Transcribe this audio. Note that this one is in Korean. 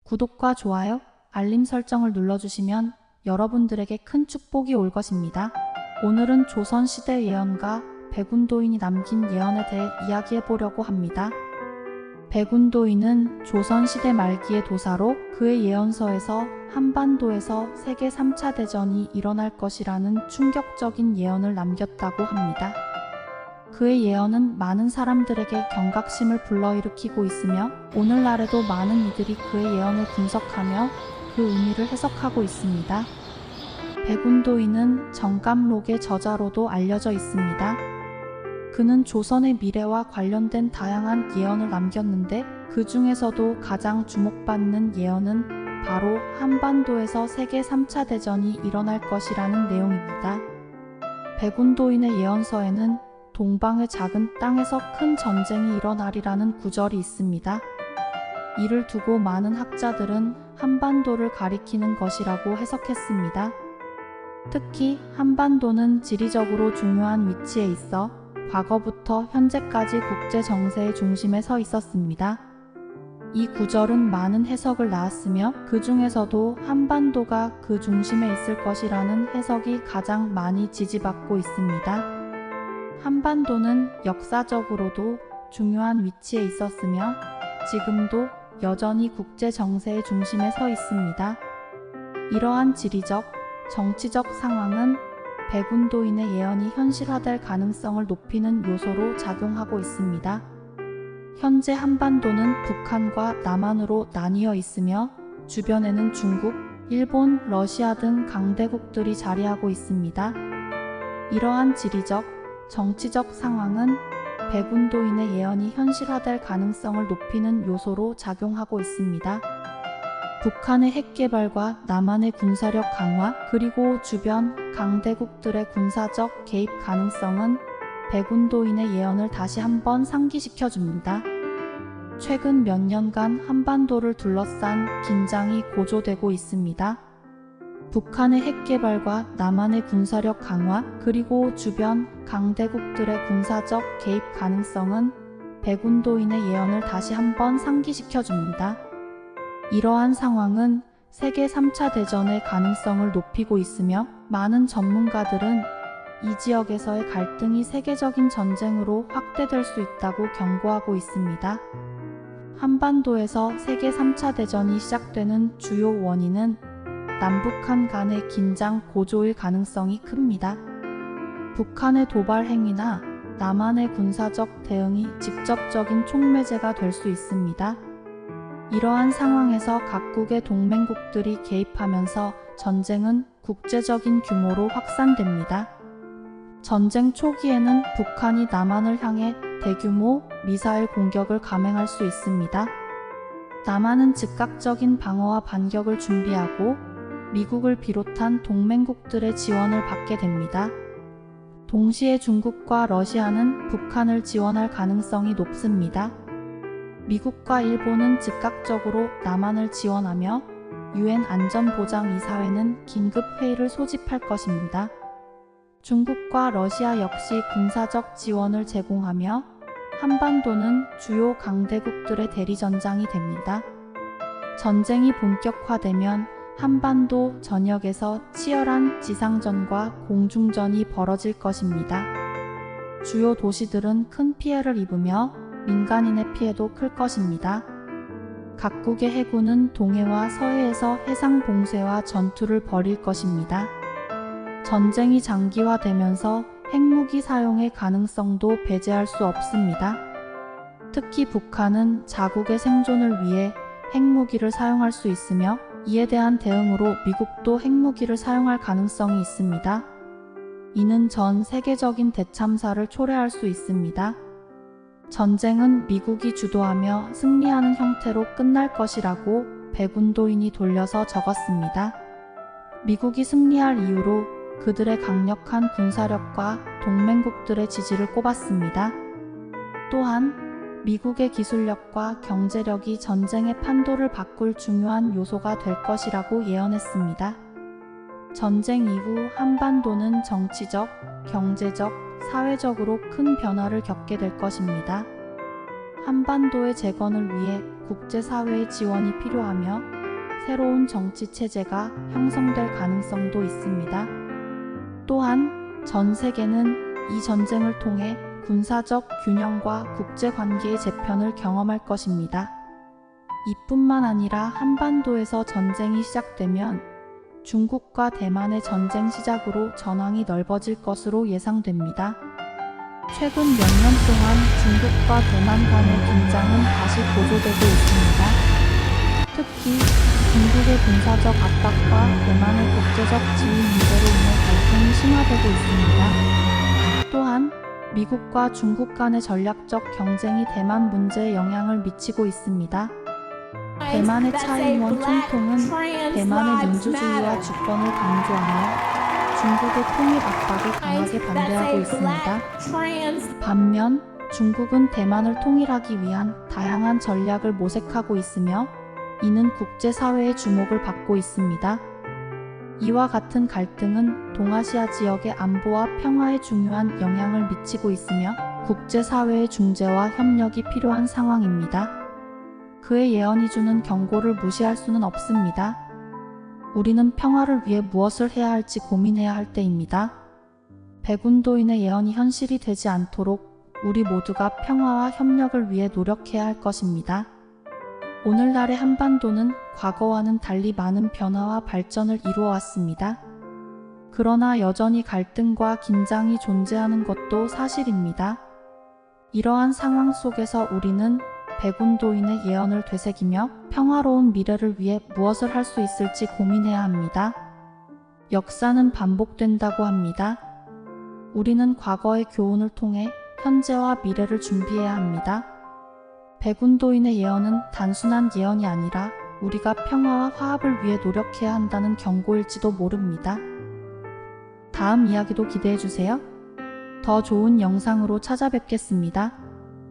구독과 좋아요, 알림 설정을 눌러주시면 여러분들에게 큰 축복이 올 것입니다. 오늘은 조선시대 예언가 백운도인이 남긴 예언에 대해 이야기해 보려고 합니다. 백운도인은 조선시대 말기의 도사로 그의 예언서에서 한반도에서 세계 3차 대전이 일어날 것이라는 충격적인 예언을 남겼다고 합니다. 그의 예언은 많은 사람들에게 경각심을 불러일으키고 있으며 오늘날에도 많은 이들이 그의 예언을 분석하며 그 의미를 해석하고 있습니다. 백운도인은 정감록의 저자로도 알려져 있습니다. 그는 조선의 미래와 관련된 다양한 예언을 남겼는데 그 중에서도 가장 주목받는 예언은 바로 한반도에서 세계 3차 대전이 일어날 것이라는 내용입니다. 백운도인의 예언서에는 동방의 작은 땅에서 큰 전쟁이 일어나리라는 구절이 있습니다. 이를 두고 많은 학자들은 한반도를 가리키는 것이라고 해석했습니다. 특히 한반도는 지리적으로 중요한 위치에 있어 과거부터 현재까지 국제 정세의 중심에 서 있었습니다. 이 구절은 많은 해석을 낳았으며 그 중에서도 한반도가 그 중심에 있을 것이라는 해석이 가장 많이 지지받고 있습니다. 한반도는 역사적으로도 중요한 위치에 있었으며 지금도 여전히 국제 정세의 중심에 서 있습니다. 이러한 지리적, 정치적 상황은 백운도인의 예언이 현실화될 가능성을 높이는 요소로 작용하고 있습니다. 현재 한반도는 북한과 남한으로 나뉘어 있으며 주변에는 중국, 일본, 러시아 등 강대국들이 자리하고 있습니다. 이러한 지리적, 정치적 상황은 백운도인의 예언이 현실화될 가능성을 높이는 요소로 작용하고 있습니다. 북한의 핵 개발과 남한의 군사력 강화 그리고 주변 강대국들의 군사적 개입 가능성은 백운도인의 예언을 다시 한번 상기시켜줍니다. 최근 몇 년간 한반도를 둘러싼 긴장이 고조되고 있습니다. 북한의 핵 개발과 남한의 군사력 강화 그리고 주변 강대국들의 군사적 개입 가능성은 백운도인의 예언을 다시 한번 상기시켜줍니다. 이러한 상황은 세계 3차 대전의 가능성을 높이고 있으며 많은 전문가들은 이 지역에서의 갈등이 세계적인 전쟁으로 확대될 수 있다고 경고하고 있습니다. 한반도에서 세계 3차 대전이 시작되는 주요 원인은 남북한 간의 긴장 고조일 가능성이 큽니다. 북한의 도발 행위나 남한의 군사적 대응이 직접적인 촉매제가 될 수 있습니다. 이러한 상황에서 각국의 동맹국들이 개입하면서 전쟁은 국제적인 규모로 확산됩니다. 전쟁 초기에는 북한이 남한을 향해 대규모 미사일 공격을 감행할 수 있습니다. 남한은 즉각적인 방어와 반격을 준비하고 미국을 비롯한 동맹국들의 지원을 받게 됩니다. 동시에 중국과 러시아는 북한을 지원할 가능성이 높습니다. 미국과 일본은 즉각적으로 남한을 지원하며 유엔 안전보장이사회는 긴급회의를 소집할 것입니다. 중국과 러시아 역시 군사적 지원을 제공하며 한반도는 주요 강대국들의 대리전장이 됩니다. 전쟁이 본격화되면 한반도 전역에서 치열한 지상전과 공중전이 벌어질 것입니다. 주요 도시들은 큰 피해를 입으며 민간인의 피해도 클 것입니다. 각국의 해군은 동해와 서해에서 해상 봉쇄와 전투를 벌일 것입니다. 전쟁이 장기화되면서 핵무기 사용의 가능성도 배제할 수 없습니다. 특히 북한은 자국의 생존을 위해 핵무기를 사용할 수 있으며 이에 대한 대응으로 미국도 핵무기를 사용할 가능성이 있습니다. 이는 전 세계적인 대참사를 초래할 수 있습니다. 전쟁은 미국이 주도하며 승리하는 형태로 끝날 것이라고 백운도인이 돌려서 적었습니다. 미국이 승리할 이유로 그들의 강력한 군사력과 동맹국들의 지지를 꼽았습니다. 또한 미국의 기술력과 경제력이 전쟁의 판도를 바꿀 중요한 요소가 될 것이라고 예언했습니다. 전쟁 이후 한반도는 정치적, 경제적, 사회적으로 큰 변화를 겪게 될 것입니다. 한반도의 재건을 위해 국제사회의 지원이 필요하며 새로운 정치 체제가 형성될 가능성도 있습니다. 또한 전 세계는 이 전쟁을 통해 군사적 균형과 국제관계의 재편을 경험할 것입니다. 이뿐만 아니라 한반도에서 전쟁이 시작되면 중국과 대만의 전쟁 시작으로 전황이 넓어질 것으로 예상됩니다. 최근 몇 년 동안 중국과 대만 간의 긴장은 다시 고조되고 있습니다. 특히 중국의 군사적 압박과 대만의 국제적 지위 문제로 인해 갈등이 심화되고 있습니다. 또한 미국과 중국 간의 전략적 경쟁이 대만 문제에 영향을 미치고 있습니다. 대만의 차이원 총통은 대만의 민주주의와 주권을 강조하며 중국의 통일 압박을 강하게 반대하고 있습니다. 반면 중국은 대만을 통일하기 위한 다양한 전략을 모색하고 있으며 이는 국제사회의 주목을 받고 있습니다. 이와 같은 갈등은 동아시아 지역의 안보와 평화에 중요한 영향을 미치고 있으며 국제사회의 중재와 협력이 필요한 상황입니다. 그의 예언이 주는 경고를 무시할 수는 없습니다. 우리는 평화를 위해 무엇을 해야 할지 고민해야 할 때입니다. 백운도인의 예언이 현실이 되지 않도록 우리 모두가 평화와 협력을 위해 노력해야 할 것입니다. 오늘날의 한반도는 과거와는 달리 많은 변화와 발전을 이루어왔습니다. 그러나 여전히 갈등과 긴장이 존재하는 것도 사실입니다. 이러한 상황 속에서 우리는 백운도인의 예언을 되새기며 평화로운 미래를 위해 무엇을 할 수 있을지 고민해야 합니다. 역사는 반복된다고 합니다. 우리는 과거의 교훈을 통해 현재와 미래를 준비해야 합니다. 백운도인의 예언은 단순한 예언이 아니라 우리가 평화와 화합을 위해 노력해야 한다는 경고일지도 모릅니다. 다음 이야기도 기대해주세요. 더 좋은 영상으로 찾아뵙겠습니다.